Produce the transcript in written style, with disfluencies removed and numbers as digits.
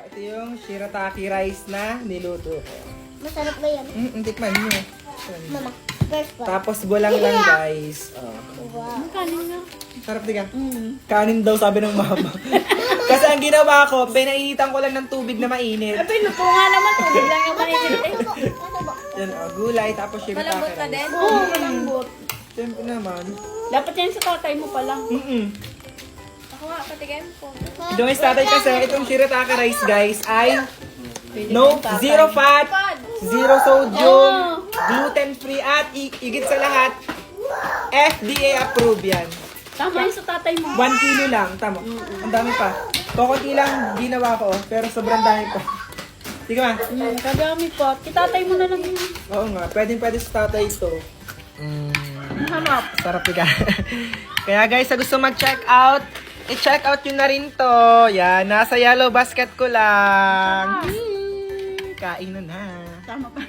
Ito yung shirataki rice na niluto ko. Masarap ba yan? Tikman nyo. Mama, first one. Tapos bulang lang guys. Oh. Wow. Kanin nga. Sarap di ka? Kanin daw sabi ng mama. Kasi ang ginawa ko, pinainitan ko lang ng tubig na mainit. Pinupo nga naman. Tubig lang yung maninit eh. Ito ba? Yan gulay tapos shirataki Malambot ka rice. din? Oo, malambot. Siyempre naman. Dapat yan sa tatay mo pa lang. Ako nga, patikim ko. Yung tatay kasi, itong shirataki rice guys ay Pwede no, yung tatay. zero fat, zero sodium, gluten free at higit sa lahat, FDA approved yan. Tama yun sa tatay mo. 1 kilo lang, tama. Ang dami pa. Kukunti lang ginawa ko, pero sobrang dami pa. Sige ma. Kadami po. Kitatay mo na lang yun. Oo nga, pwede sa tatay ito. Harap. Sarap ka. Kaya guys, sa gusto mag-check out, i-check out yun na rin to. Yan, nasa yellow basket ko lang. Kain na na. Tama pa.